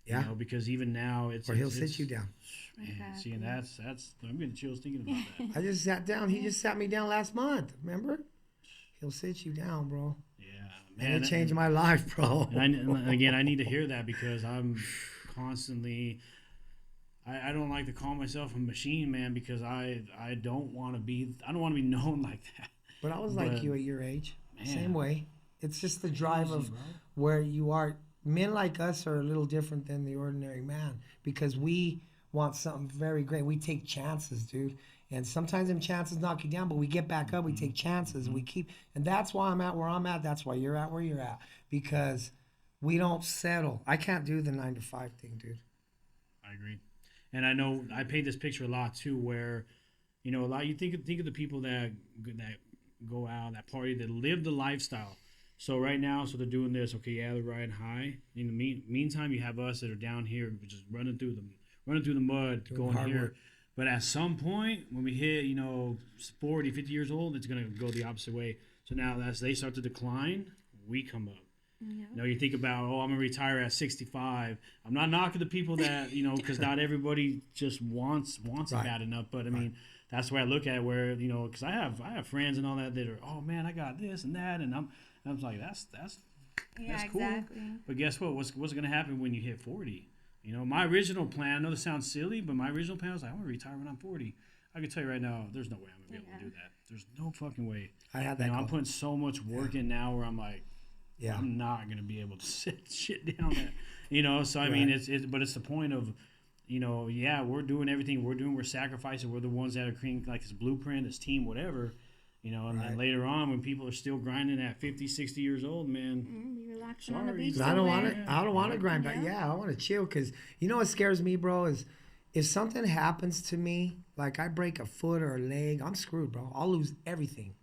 Speaker 3: Yeah.
Speaker 2: You know, because even now
Speaker 3: he'll sit you down.
Speaker 2: Man,
Speaker 1: Exactly.
Speaker 2: see, and that's I'm getting chills thinking about that.
Speaker 3: I just sat down. He just sat me down last month. Remember? He'll sit you down, bro.
Speaker 2: Yeah, man.
Speaker 3: And it changed my life, bro.
Speaker 2: And again, I need to hear that because I'm constantly. I don't like to call myself a machine, man, because I don't want to be known like that.
Speaker 3: But I was like you at your age.
Speaker 2: Man.
Speaker 3: Same way. It's just the drive of
Speaker 2: bro.
Speaker 3: where you are. Men like us are a little different than the ordinary man because we want something very great. We take chances, dude. And sometimes them chances knock you down, but we get back up. We take chances. And we keep. And that's why I'm at where I'm at. That's why you're at where you're at. Because we don't settle. I can't do the 9-to-5 thing, dude.
Speaker 2: I agree. And I know I paint this picture a lot too, where, you know, a lot you think of the people that go out, that party, that live the lifestyle. So right now, they're doing this. Okay, yeah, they're riding high. In the meantime, you have us that are down here, just running through the mud,
Speaker 3: Doing
Speaker 2: going here.
Speaker 3: work.
Speaker 2: But at some point, when we hit, 40, 50 years old, it's gonna go the opposite way. So now, as they start to decline, we come up.
Speaker 1: Yeah.
Speaker 2: You think about, I'm gonna retire at 65. I'm not knocking the people that, because not everybody just wants it bad enough. But I mean, that's where I look at where, because I have friends and all that are, oh man, I got this and that, and I'm like, that's cool.
Speaker 1: Exactly.
Speaker 2: But guess what? What's gonna happen when you hit 40? My original plan. I know this sounds silly, but my original plan was like, I want to retire when I'm 40. I can tell you right now, there's no way I'm gonna be able to do that. There's no fucking way.
Speaker 3: I had that.
Speaker 2: I'm putting so much work in now where I'm like. Yeah. I'm not gonna be able to sit shit down there, So I mean, but it's the point of, we're doing everything we're doing. We're sacrificing. We're the ones that are creating like this blueprint, this team, whatever, And then later on, when people are still grinding at 50, 60 years old, man.
Speaker 1: Be relaxing on the beach.
Speaker 3: I don't want to grind back. Yeah, I want to chill because what scares me, bro, is if something happens to me, like I break a foot or a leg, I'm screwed, bro. I'll lose everything.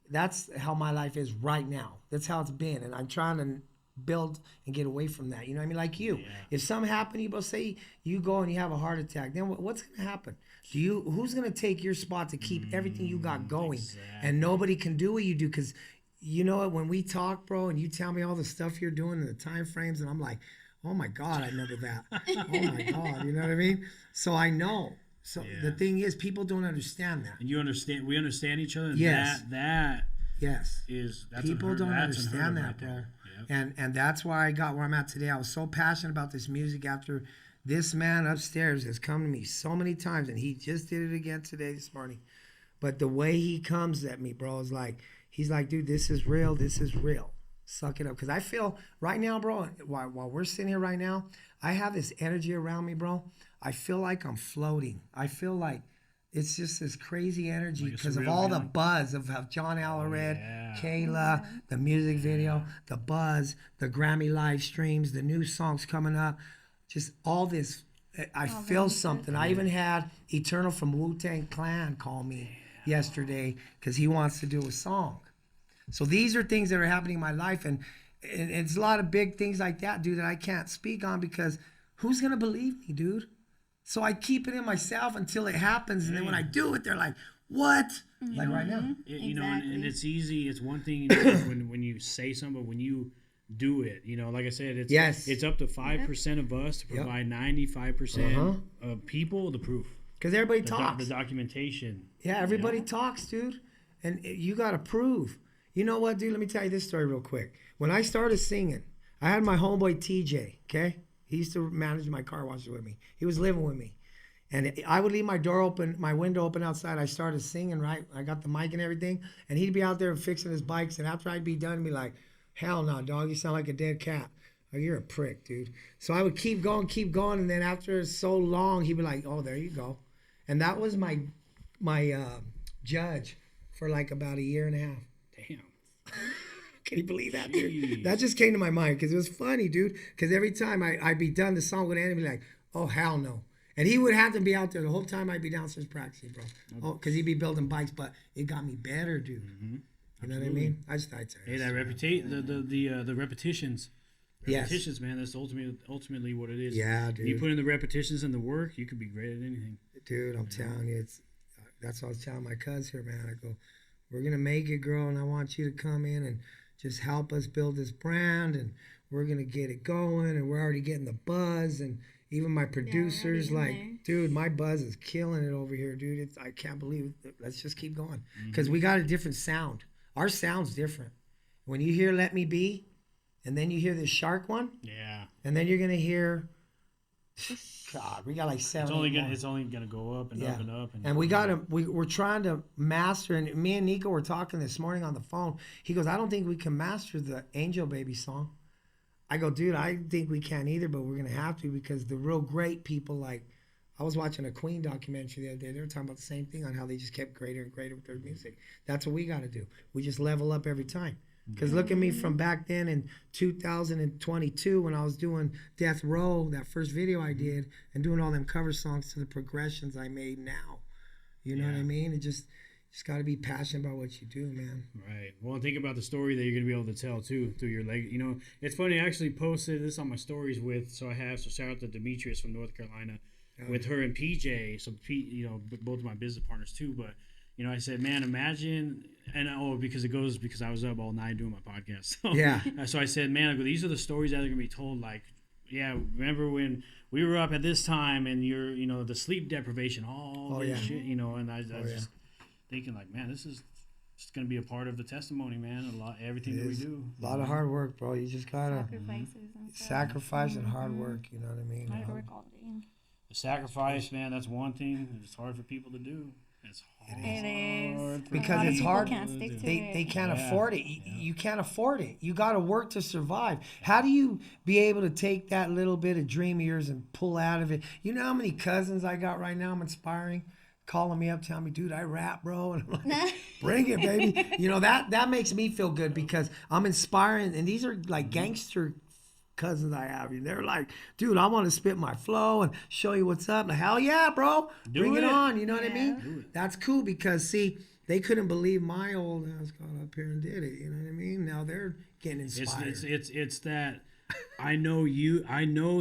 Speaker 3: That's how my life is right now. That's how it's been. And I'm trying to build and get away from that. You know what I mean? Like you. Yeah. If something happened, you say you go and you have a heart attack, then what's going to happen? Who's going to take your spot to keep everything you got going? Exactly. And nobody can do what you do because, when we talk, bro, and you tell me all the stuff you're doing and the time frames, and I'm like, Oh my God, I remember that. Oh my God, you know what I mean? So I know. So the thing is, people don't understand that.
Speaker 2: And we understand each other. And
Speaker 3: Yes.
Speaker 2: That
Speaker 3: Yes.
Speaker 2: that's
Speaker 3: People don't
Speaker 2: that's
Speaker 3: understand that,
Speaker 2: right
Speaker 3: bro.
Speaker 2: there. Yep.
Speaker 3: And that's why I got where I'm at today. I was so passionate about this music after this man upstairs has come to me so many times, and he just did it again today, this morning. But the way he comes at me, bro, is like, he's like, dude, this is real. This is real. Suck it up. Because I feel right now, bro, while we're sitting here right now, I have this energy around me, bro. I feel like I'm floating. I feel like it's just this crazy energy because of all the buzz of John.Alarid, Kayla, the music video, the buzz, the Grammy live streams, the new songs coming up, just all this. I feel something. I even had Eternal from Wu-Tang Clan call me yesterday because he wants to do a song. So these are things that are happening in my life, and it's a lot of big things like that, dude, that I can't speak on because who's gonna believe me, dude? So I keep it in myself until it happens, and then when I do it, they're like, "What?" Like right now,
Speaker 2: You know, and it's easy. It's one thing when you say something, but when you do it, you know, like I said, it's up to 5% of us to provide 95% of people the proof.
Speaker 3: Because everybody talks.
Speaker 2: The documentation.
Speaker 3: Yeah, everybody talks, dude, and you gotta prove. You know what, dude? Let me tell you this story real quick. When I started singing, I had my homeboy TJ, okay? He used to manage my car washes with me. He was living with me. And I would leave my door open, my window open outside. I started singing, right? I got the mic and everything. And he'd be out there fixing his bikes. And after I'd be done, he'd be like, hell no, dog. You sound like a dead cat. Oh, you're a prick, dude. So I would keep going. And then after so long, he'd be like, oh, there you go. And that was my judge for like about a year and a half.
Speaker 2: Damn.
Speaker 3: Can you believe that, dude? That just came to my mind because it was funny, dude. Because every time I'd be done, the song would end and be like, oh, hell no. And he would have to be out there the whole time I'd be downstairs practicing, bro. Oh, because he'd be building bikes, but it got me better, dude. Mm-hmm. You know what I mean? I just thought
Speaker 2: hey, that the repetitions. Repetitions, man, that's ultimately what it is.
Speaker 3: Yeah, dude.
Speaker 2: You put in the repetitions and the work, you could be great at anything.
Speaker 3: Dude, I'm telling you, that's what I was telling my cuz here, man. I go, we're going to make it, girl, and I want you to come in and just help us build this brand, and we're going to get it going, and we're already getting the buzz, and even my producers, dude, my buzz is killing it over here, dude. I can't believe it. Let's just keep going because we got a different sound. Our sound's different. When you hear Let Me Be, and then you hear this shark one, and then you're going to hear, God, we got like 7.
Speaker 2: It's only gonna go up and up and up.
Speaker 3: And we're trying to master. And me and Nico were talking this morning on the phone. He goes, I don't think we can master the Angel Baby song. I go, dude, I think we can't either, but we're gonna have to because the real great people, like I was watching a Queen documentary the other day. They were talking about the same thing on how they just kept greater and greater with their music. That's what we got to do. We just level up every time. Because look at me from back then in 2022 when I was doing Death Row, that first video I did, and doing all them cover songs to the progressions I made now. You know what I mean? It just got to be passionate about what you do, man.
Speaker 2: Right. Well, think about the story that you're going to be able to tell, too, through your leg. You know, it's funny. I actually posted this on my stories so shout out to Demetrius from North Carolina with her and PJ. So, you know, both of my business partners, too, but you know, I said, man, imagine, because I was up all night doing my podcast. So, so I said, man, these are the stories that are going to be told. Like, remember when we were up at this time and the sleep deprivation, all this shit, you know, and I was just thinking like, man, this is going to be a part of the testimony, man. Everything that we do.
Speaker 3: A lot of hard work, bro. You just got to sacrifice and hard work. You know what I mean?
Speaker 1: Hard work all day.
Speaker 2: The sacrifice, man, that's one thing. It's hard for people to do. It's hard.
Speaker 1: It is.
Speaker 3: Because it's hard.
Speaker 1: They
Speaker 3: can't afford it. You can't afford it. You got to work to survive. How do you be able to take that little bit of dream of yours and pull out of it? You know how many cousins I got right now I'm inspiring? Calling me up, telling me, dude, I rap, bro. And I'm like, bring it, baby. You know, that makes me feel good because I'm inspiring. And these are like gangster cousins I have. They're like, dude, I want to spit my flow and show you what's up. Like, hell yeah, bro. Bring it on. You know what I mean? That's cool because, see, they couldn't believe my old ass got up here and did it. You know what I mean? Now they're getting inspired.
Speaker 2: It's that I know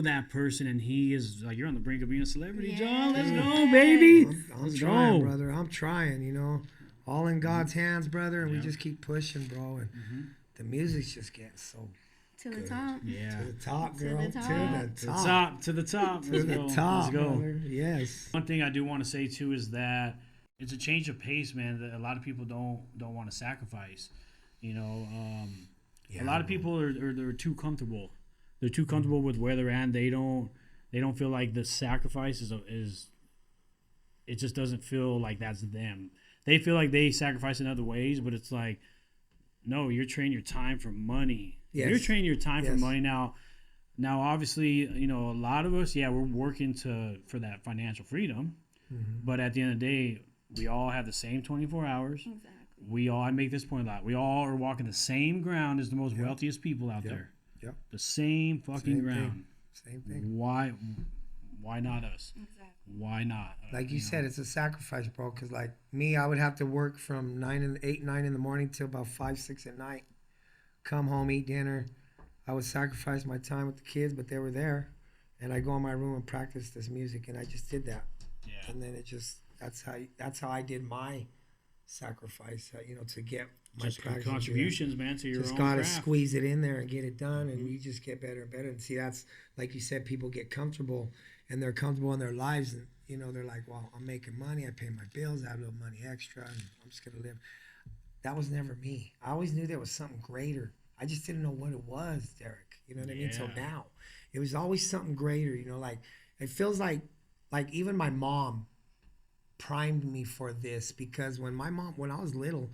Speaker 2: that person and he is like, you're on the brink of being a celebrity, John. Let's go, baby.
Speaker 3: I'm trying, brother. I'm trying, you know. All in God's hands, brother. And we just keep pushing, bro. And the music's just getting so
Speaker 1: To the top.
Speaker 2: Yeah.
Speaker 3: To the top,
Speaker 1: To
Speaker 3: girl.
Speaker 1: the
Speaker 3: To
Speaker 1: top.
Speaker 3: the
Speaker 2: To the
Speaker 3: top.
Speaker 2: top. To the top.
Speaker 3: To
Speaker 2: Let's
Speaker 3: the
Speaker 2: go.
Speaker 3: top.
Speaker 2: Let's go.
Speaker 3: Brother. Yes.
Speaker 2: One thing I do want to say too is that it's a change of pace, man. That a lot of people don't want to sacrifice. You know, a lot of people are they're too comfortable. They're too comfortable with where they're at. They don't feel like the sacrifice is. It just doesn't feel like that's them. They feel like they sacrifice in other ways, but it's like, no, you're trading your time for money.
Speaker 3: Yes.
Speaker 2: You're trading your time for money now. Now, obviously, you know, a lot of us, we're working for that financial freedom.
Speaker 3: Mm-hmm.
Speaker 2: But at the end of the day, we all have the same 24 hours.
Speaker 1: Exactly.
Speaker 2: I make this point a lot. We all are walking the same ground as the most wealthiest people out there.
Speaker 3: Yep.
Speaker 2: The same fucking ground.
Speaker 3: Same thing.
Speaker 2: Why not us?
Speaker 1: Exactly.
Speaker 2: Why not?
Speaker 3: Like you said, it's a sacrifice, bro. Because like me, I would have to work from 9 in the morning till about 5, 6 at night. Come home, eat dinner. I would sacrifice my time with the kids, but they were there, and I go in my room and practice this music, and I just did that.
Speaker 2: Yeah.
Speaker 3: And then that's how I did my sacrifice. To get my
Speaker 2: Just
Speaker 3: practice.
Speaker 2: contributions, man, to your
Speaker 3: Just
Speaker 2: own
Speaker 3: gotta
Speaker 2: craft.
Speaker 3: squeeze it in there and get it done, and you just get better and better. And see, that's like you said, people get comfortable, and they're comfortable in their lives, and they're like, well, I'm making money, I pay my bills, I have a little money extra, and I'm just gonna live. That was never me. I always knew there was something greater. I just didn't know what it was, Derek. You know what I mean? Till now, it was always something greater. Like it feels like even my mom primed me for this, because when I was little,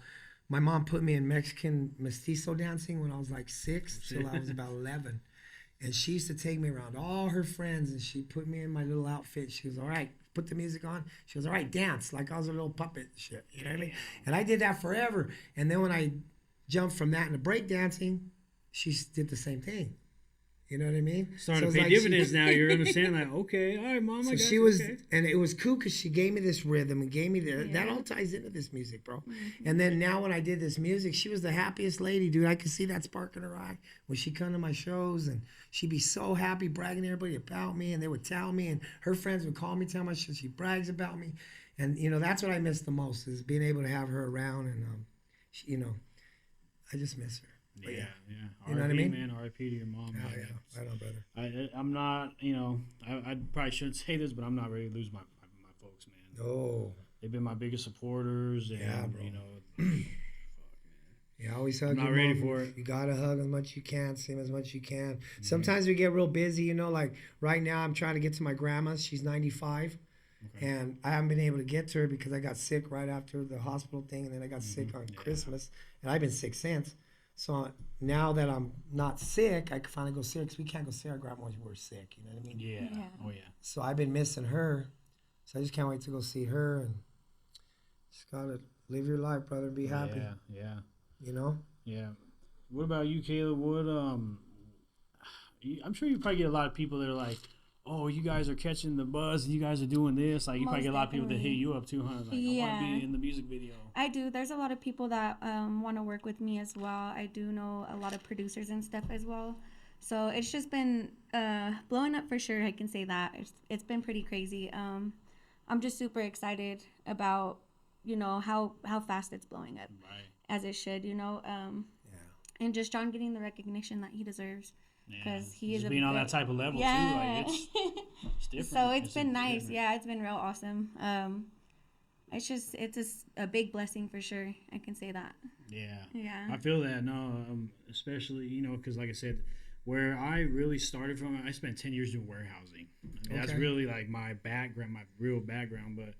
Speaker 3: my mom put me in Mexican mestizo dancing when I was like 6 till I was about 11. And she used to take me around all her friends, and she put me in my little outfit. She goes, all right, put the music on. She goes, all right, dance, like I was a little puppet shit. You know what I mean? And I did that forever. And then when I jumped from that into breakdancing, she did the same thing. You know what I mean?
Speaker 2: Starting
Speaker 3: So
Speaker 2: to
Speaker 3: it's
Speaker 2: pay
Speaker 3: like
Speaker 2: dividends now. You're understanding, like, okay, all right, mom, I
Speaker 3: So
Speaker 2: got
Speaker 3: she
Speaker 2: you,
Speaker 3: was,
Speaker 2: okay.
Speaker 3: and it was cool because she gave me this rhythm and gave me that all ties into this music, bro. And then now when I did this music, she was the happiest lady, dude. I could see that spark in her eye when she come to my shows, and she'd be so happy, bragging to everybody about me, and they would tell me, and her friends would call me, tell me she brags about me, and that's what I miss the most, is being able to have her around, and I just miss her. But
Speaker 2: Yeah.
Speaker 3: You know what I mean?
Speaker 2: Man, R.I.P. to your mom.
Speaker 3: Oh,
Speaker 2: man.
Speaker 3: yeah, right on, brother.
Speaker 2: I'm not, I probably shouldn't say this, but I'm not ready to lose my folks, man.
Speaker 3: Oh.
Speaker 2: They've been my biggest supporters, and
Speaker 3: Yeah, bro.
Speaker 2: fuck, man.
Speaker 3: You always hug
Speaker 2: I'm not
Speaker 3: your
Speaker 2: ready
Speaker 3: mom.
Speaker 2: for it.
Speaker 3: You gotta hug as much as you can, see them as much as you can. Sometimes we get real busy, like right now I'm trying to get to my grandma's. She's 95. And I haven't been able to get to her because I got sick right after the hospital thing, and then I got sick on Christmas, and I've been sick since. So now that I'm not sick, I can finally go see her, because we can't go see our grandma when we're sick, you know what I mean?
Speaker 2: Yeah. Oh, yeah.
Speaker 3: So I've been missing her, so I just can't wait to go see her, and just gotta live your life, brother, be happy.
Speaker 2: Yeah.
Speaker 3: Yeah.
Speaker 2: What about you, Kayla? I'm sure you probably get a lot of people that are like, oh, you guys are catching the buzz, and you guys are doing this. Like, you probably get a lot of people that hit you up too, huh? Like, I want to be in the music video.
Speaker 1: I do. There's a lot of people that want to work with me as well. I do know a lot of producers and stuff as well. So it's just been blowing up for sure. I can say that. It's been pretty crazy. I'm just super excited about, how fast it's blowing up.
Speaker 2: Right.
Speaker 1: As it should, and just John getting the recognition that he deserves. Because he is
Speaker 2: being on that type of level too, like it's different.
Speaker 1: So it's been nice. Different. Yeah, it's been real awesome. It's a big blessing for sure. I can say that. Yeah. I
Speaker 2: feel that. No, especially because like I said, where I really started from, I spent 10 years doing warehousing. That's really like my background, my real background. But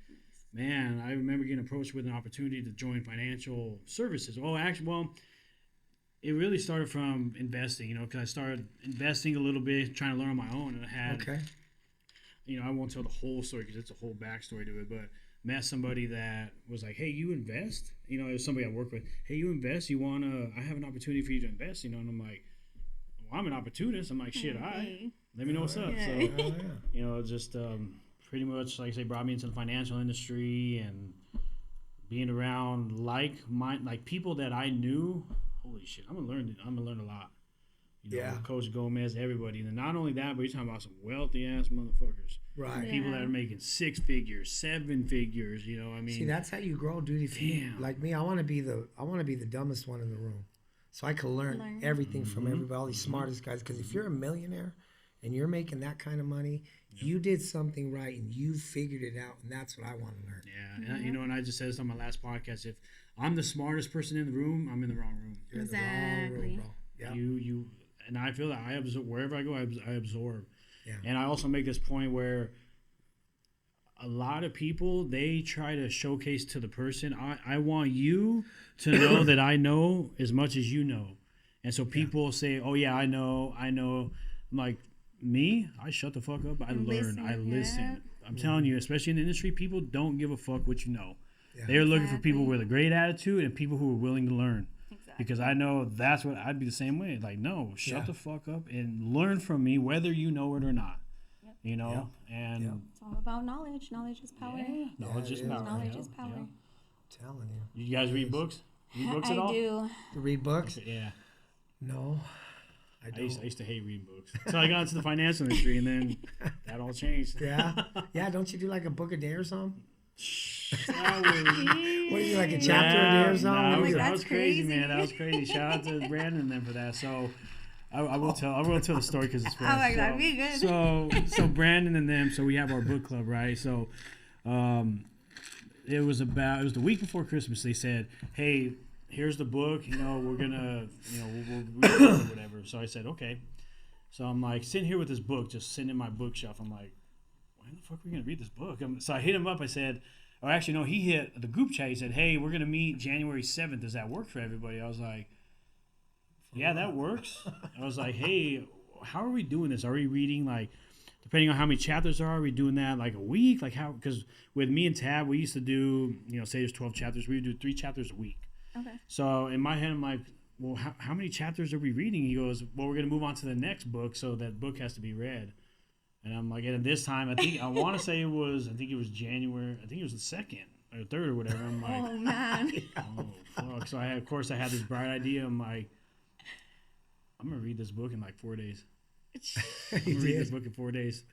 Speaker 2: man, I remember getting approached with an opportunity to join financial services. It really started from investing, because I started investing a little bit, trying to learn on my own. And I had, I won't tell the whole story because it's a whole backstory to it, but met somebody that was like, hey, you invest? It was somebody I worked with. Hey, you invest? I have an opportunity for you to invest, and I'm like, well, I'm an opportunist. I'm like, shit, all right, let me know what's up. So, just pretty much, like I say, brought me into the financial industry, and being around like people that I knew. Holy shit, I'm gonna learn a lot. Coach Gomez, everybody. And not only that, but you're talking about some wealthy ass motherfuckers.
Speaker 3: Right.
Speaker 2: People that are making 6 figures, 7 figures, I mean.
Speaker 3: See, that's how you grow, dude. If you like me, I wanna be the dumbest one in the room. So I could learn everything from everybody, all these smartest guys. Because if you're a millionaire and you're making that kind of money, you did something right and you figured it out, and that's what I want to learn.
Speaker 2: Yeah, and and I just said this on my last podcast. If I'm the smartest person in the room, I'm in the wrong room.
Speaker 3: You're in the wrong room, bro. Yeah.
Speaker 2: You, and I feel that I absorb wherever I go. I absorb.
Speaker 3: Yeah.
Speaker 2: And I also make this point where a lot of people, they try to showcase to the person. I want you to know that I know as much as you know. And so people say, "Oh yeah, I know." I'm like, me, I shut the fuck up. I learn. I listen. I'm telling you, especially in the industry, people don't give a fuck what you know. Yeah. They're looking for people with a great attitude and people who are willing to learn. Exactly. Because I know that's what I'd be the same way. Like, no, shut the fuck up and learn from me, whether you know it or not. Yep. You know, and
Speaker 1: it's all about knowledge. Knowledge is power.
Speaker 2: Yeah. Knowledge is power.
Speaker 1: Knowledge is power.
Speaker 3: I'm telling you.
Speaker 2: You guys read books? Read books at all?
Speaker 1: I do.
Speaker 3: To read books?
Speaker 2: Yeah.
Speaker 3: No. I
Speaker 2: used to hate reading books. So I got into the financial industry, and then that all changed.
Speaker 3: Yeah? Yeah, don't you do like a book a day or something?
Speaker 2: What
Speaker 3: is it, like a chapter a day or something?
Speaker 2: That was crazy, man. That was crazy. Shout out to Brandon and them for that. So I will tell the story because it's funny.
Speaker 1: Oh my God, be good.
Speaker 2: So Brandon and them, so we have our book club, right? So it was the week before Christmas. They said, hey, here's the book, we're gonna, we'll read it or whatever. So I said, okay. So I'm like sitting here with this book, just sitting in my bookshelf. I'm like, why the fuck are we gonna read this book? So I hit him up. I said, or actually no, he hit the group chat. He said, hey, we're gonna meet January 7th. Does that work for everybody? I was like, yeah, that works. I was like, hey, how are we doing this? Are we reading like, depending on how many chapters there are we doing that like a week? Like how? Because with me and Tab, we used to do, say there's 12 chapters. We would do 3 chapters a week.
Speaker 1: Okay.
Speaker 2: So in my head, I'm like, well, how many chapters are we reading? He goes, well, we're going to move on to the next book, so that book has to be read. And I'm like, and this time, I want to say it was January, I think it was the 2nd or 3rd or whatever. I'm like,
Speaker 1: oh, man.
Speaker 2: Oh, fuck. So I had this bright idea. I'm like, I'm going to read this book in like 4 days. I'm going to read this book in 4 days.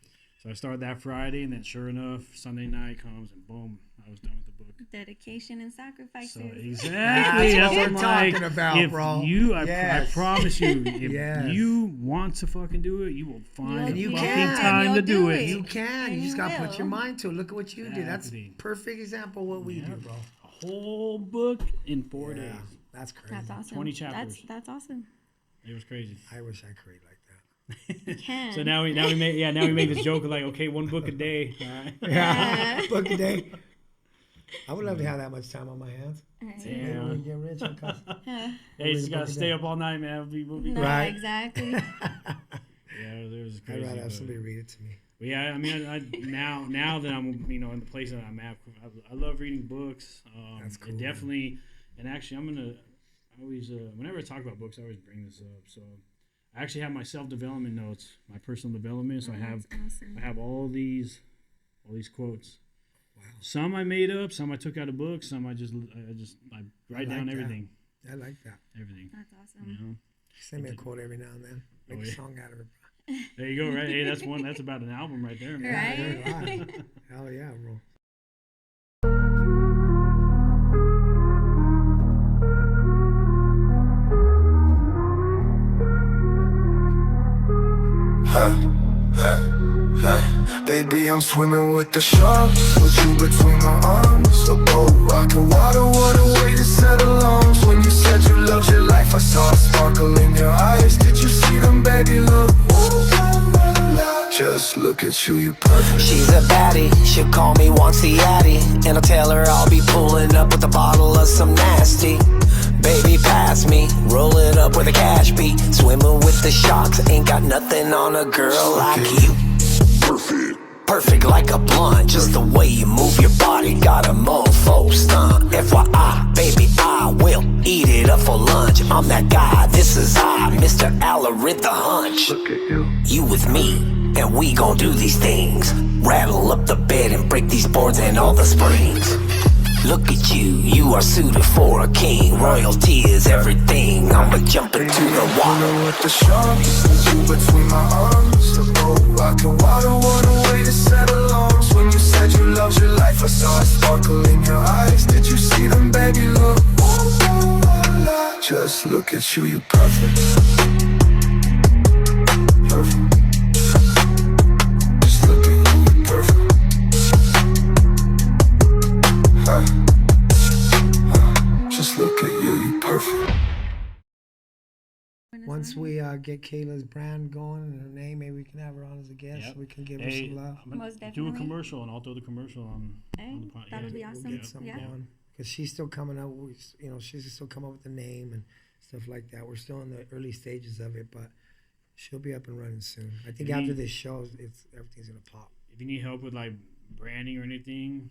Speaker 2: So I started that Friday, and then sure enough, Sunday night comes, and boom, I was done with the book.
Speaker 1: Dedication and sacrifices.
Speaker 2: So exactly, that's what we're talking
Speaker 3: about, bro.
Speaker 2: I promise you, if you want to fucking do it, you will find the fucking time to do it.
Speaker 3: You can. You just got to put your mind to it. Look at what you do. That's a perfect example of what we do, bro.
Speaker 2: A whole book in 4 days.
Speaker 3: That's crazy.
Speaker 1: That's awesome.
Speaker 2: 20 chapters.
Speaker 1: That's awesome.
Speaker 2: It was crazy.
Speaker 3: I wish I could read like that.
Speaker 1: You can.
Speaker 2: So now we make this joke of like, okay, 1 book a day. All right.
Speaker 3: Yeah, book a day. I would love to have that much time on my hands.
Speaker 2: Damn.
Speaker 3: When we get rich,
Speaker 2: Hey, you just gotta stay up all night, man. We'll be
Speaker 3: right.
Speaker 1: Exactly.
Speaker 2: Yeah, it was crazy.
Speaker 3: I'd rather have somebody read it to me.
Speaker 2: But yeah, I mean, now that I'm, in the place that I'm at, I love reading books.
Speaker 3: That's cool.
Speaker 2: And definitely, and actually, I always, whenever I talk about books, I always bring this up. So I actually have my self-development notes, my personal development. So I have all these quotes. Wow. Some I made up, some I took out of books, some I write down everything.
Speaker 3: I like that.
Speaker 2: Everything.
Speaker 1: That's awesome.
Speaker 3: Send me a quote every now and then. Make a song out of it.
Speaker 2: There you go, right? Hey, that's about an album right there, man.
Speaker 1: Right?
Speaker 3: Hell yeah, bro.
Speaker 5: Baby, I'm swimming with the sharks, with you between my arms. A boat rocking water, what a way to settle arms. When you said you loved your life, I saw a sparkle in your eyes. Did you see them, baby? Look, just look at you, you perfect.
Speaker 6: She's a baddie, she'll call me once the Addy, and I'll tell her I'll be pulling up with a bottle of some nasty. Baby, pass me, roll it up with a cash beat. Swimming with the sharks, ain't got nothing on a girl like you. Perfect like a blunt, just the way you move your body, got a mofo stunt. FYI, baby, I will eat it up for lunch. I'm that guy, this is I, Mr.Alarid the hunch.
Speaker 5: Look at you.
Speaker 6: You with me, and we gon' do these things. Rattle up the bed and break these boards and all the springs. Look at you, you are suited for a king. Royalty is everything, I'ma jump into the water.
Speaker 5: With the sharks, with you between my arms. A boat rocking water, what a way to settle arms. When you said you loved your life, I saw a sparkle in your eyes. Did you see them, baby? Look, Just look at you, you perfect. Perfect. Just look at you, you perfect. Just look at you, you perfect.
Speaker 3: Once we get Kayla's brand going and her name, maybe we can have her on as a guest.
Speaker 2: Yep.
Speaker 3: We can give her some love.
Speaker 2: I'm gonna
Speaker 1: Most
Speaker 2: do a
Speaker 1: definitely.
Speaker 2: commercial, and I'll throw the commercial on.
Speaker 1: Hey,
Speaker 2: the
Speaker 1: that would be
Speaker 3: We'll
Speaker 1: awesome.
Speaker 3: get something
Speaker 1: Yeah.
Speaker 3: going because she's still coming up with, she's still coming up with the name and stuff like that. We're still in the early stages of it, but she'll be up and running soon. I think after this show, everything's gonna pop.
Speaker 2: If you need help with like branding or anything,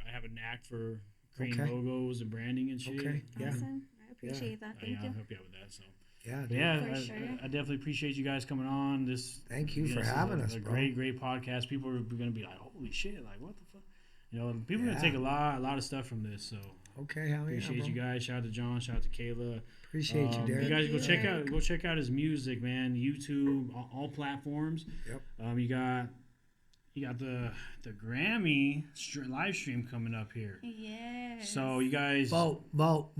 Speaker 2: I have a knack for creating
Speaker 3: Okay.
Speaker 2: logos and branding and shit.
Speaker 3: Okay. Yeah.
Speaker 1: Awesome. I appreciate that. Thank
Speaker 2: I'll
Speaker 1: you.
Speaker 2: help you out with that. So.
Speaker 3: Yeah.
Speaker 2: But
Speaker 3: Dude.
Speaker 2: yeah,
Speaker 1: For
Speaker 2: I,
Speaker 1: sure.
Speaker 2: I definitely appreciate you guys coming on.
Speaker 3: Thank you for
Speaker 2: this is
Speaker 3: having us,
Speaker 2: a
Speaker 3: bro.
Speaker 2: great podcast. People are gonna be like, "Holy shit! Like, what the fuck?" People are gonna take a lot of stuff from this. So
Speaker 3: Okay. Hell yeah,
Speaker 2: appreciate
Speaker 3: bro.
Speaker 2: you guys. Shout out to John. Shout out to Kayla.
Speaker 3: Appreciate you, Derek.
Speaker 2: You guys
Speaker 1: Thank you.
Speaker 2: go check out his music, man. YouTube, all platforms.
Speaker 3: Yep.
Speaker 2: You got the Grammy live stream coming up here.
Speaker 1: Yes.
Speaker 2: So you guys
Speaker 3: Vote.
Speaker 2: vote.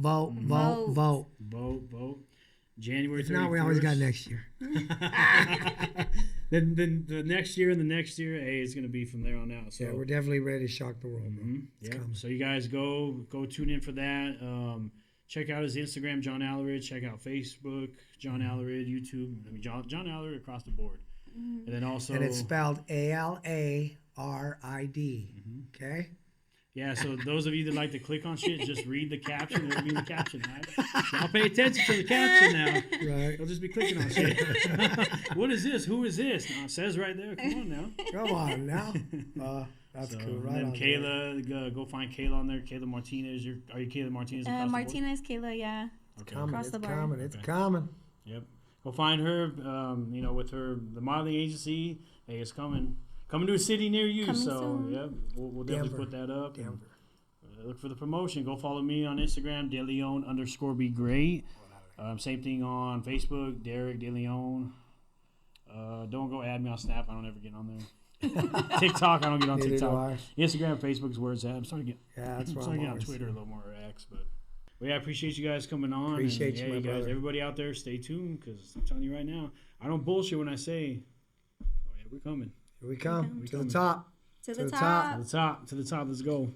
Speaker 2: January 31st.
Speaker 3: If not, we always got next year.
Speaker 2: then the next year and the next year, hey, it's gonna be from there on out. So
Speaker 3: Yeah, we're definitely ready to shock the world, bro. It's
Speaker 2: yeah.
Speaker 3: coming.
Speaker 2: So you guys go tune in for that. Check out his Instagram, John.Alarid. Check out Facebook, John.Alarid, YouTube. I mean, John.Alarid across the board. And then also,
Speaker 3: And it's spelled ALARID. Okay.
Speaker 2: yeah. So those of you that like to click on shit, just read the caption. It'll be in the caption. Right? I'll pay attention to the caption now.
Speaker 3: Right.
Speaker 2: They'll just be clicking on shit. What is this? Who is this? No, it says right there. Come on now.
Speaker 3: Come on now. That's
Speaker 2: So,
Speaker 3: cool.
Speaker 2: and
Speaker 3: Right
Speaker 2: then
Speaker 3: on.
Speaker 2: Kayla, go find Kayla on there. Kayla Martinez. Are you Kayla Martinez? across the board?
Speaker 1: Martinez Kayla, yeah.
Speaker 2: Okay.
Speaker 3: Coming.
Speaker 1: Across
Speaker 3: It's
Speaker 1: the board.
Speaker 3: coming. It's
Speaker 2: Okay.
Speaker 3: coming.
Speaker 2: Yep. Go find her. With the modeling agency. Hey, it's coming. Coming to a city near you.
Speaker 1: Coming
Speaker 2: so
Speaker 1: soon.
Speaker 2: yep, we'll definitely
Speaker 3: Denver.
Speaker 2: put that up. and,
Speaker 3: Denver.
Speaker 2: look for the promotion. Go follow me on Instagram, DeLeon_be great. Same thing on Facebook, Derek DeLeon. Don't go add me on Snap. I don't ever get on there. TikTok, I don't get on
Speaker 3: Neither do
Speaker 2: TikTok.
Speaker 3: I.
Speaker 2: Instagram, Facebook's where it's at. I'm starting to get.
Speaker 3: Yeah, that's
Speaker 2: I'm
Speaker 3: where
Speaker 2: starting to
Speaker 3: I'm
Speaker 2: get on
Speaker 3: always.
Speaker 2: Twitter a little more or X, but yeah, I appreciate you guys coming on.
Speaker 3: Appreciate
Speaker 2: and,
Speaker 3: you,
Speaker 2: yeah,
Speaker 3: my
Speaker 2: you guys,
Speaker 3: brother.
Speaker 2: everybody out there, stay tuned because I'm telling you right now, I don't bullshit when I say, oh yeah, we're coming.
Speaker 3: Here we come.
Speaker 2: We
Speaker 3: To
Speaker 2: coming.
Speaker 3: the top.
Speaker 1: To
Speaker 3: To
Speaker 1: the
Speaker 3: the
Speaker 1: top.
Speaker 3: top.
Speaker 2: To the top. Let's go.